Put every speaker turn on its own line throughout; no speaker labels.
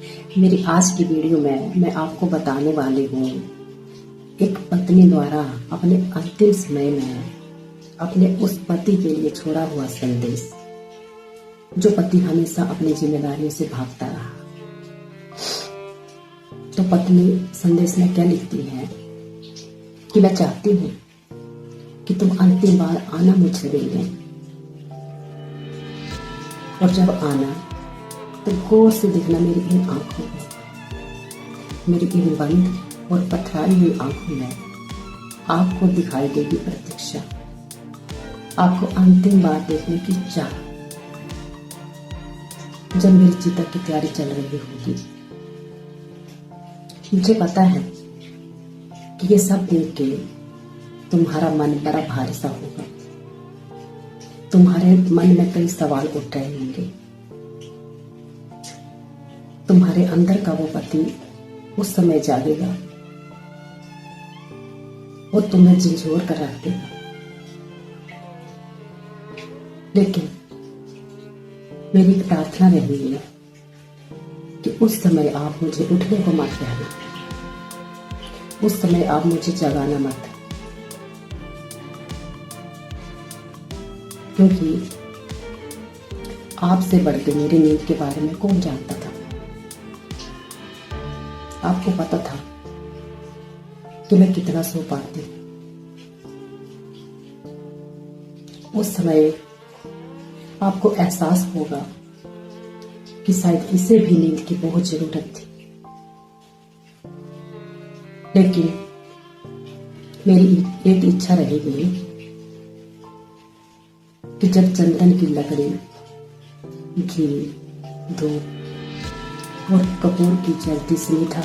मेरी आज की वीडियो में मैं आपको बताने वाली हूँ एक पत्नी द्वारा अपने अंतिम समय में अपने उस पति के लिए छोड़ा हुआ संदेश। जो पति हमेशा अपनी जिम्मेदारियों से भागता रहा, तो पत्नी संदेश में क्या लिखती है कि मैं चाहती हूँ कि तुम अंतिम बार आना मुझसे मिलने, और जब आना तो गौर से देखना मेरी इन आंखों में, मेरी इन बंद और पथराई हुई आंखों में आपको दिखाई देगी प्रतीक्षा, आपको अंतिम बार देखने की चाह। जब मेरी चिता की तैयारी चल रही होगी, मुझे पता है कि ये सब देख के तुम्हारा मन बड़ा भारी सा होगा, तुम्हारे मन में कई सवाल उठ रहे होंगे। तुम्हारे अंदर का वो पति उस समय जागेगा और तुम्हें झिझोर कर रख देगा, लेकिन मेरी प्रार्थना रहेगी कि उस समय आप मुझे उठने को मत कहना, उस समय आप मुझे जगाना मत, क्योंकि आपसे बढ़ के मेरी नींद के बारे में कौन जानता था। आपको पता था कि मैं कितना सो पाती। उस समय आपको एहसास होगा कि शायद इसे भी नींद की बहुत जरूरत थी, लेकिन मेरी एक इच्छा रहेगी कि जब चंदन की लकड़ी, घी, धूप और कपूर की जलती स्निग्धा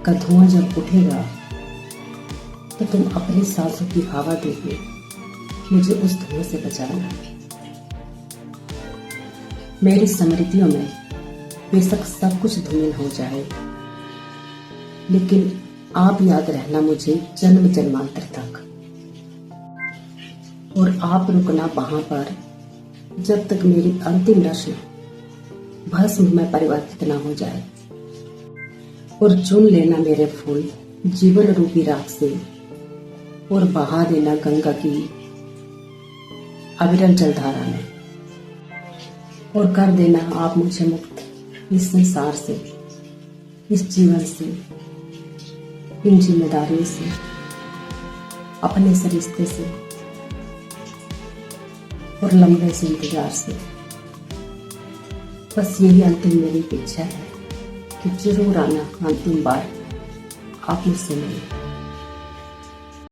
का धुआं जब उठेगा, तो तुम अपनी सांसों की हवा देके मुझे उस धुआं से बचाना। मेरी स्मृतियों में बेशक सब कुछ धूमिल हो जाए, लेकिन आप याद रहना मुझे जन्म जन्मांतर तक, और आप रुकना वहां पर जब तक मेरी अंतिम रस्म भस्म में परिवर्तित न हो जाए, और चुन लेना मेरे फूल जीवन रूपी राख से, और बहा देना गंगा की अविरल जलधारा में, और कर देना आप मुझे मुक्त इस संसार से, इस जीवन से, इन जिम्मेदारियों से, अपने इस रिश्ते से और लंबे से इंतजार से। बस यही अंतिम मेरी इच्छा है कि जरूर आना अंतिम बार आप मुझसे मिले।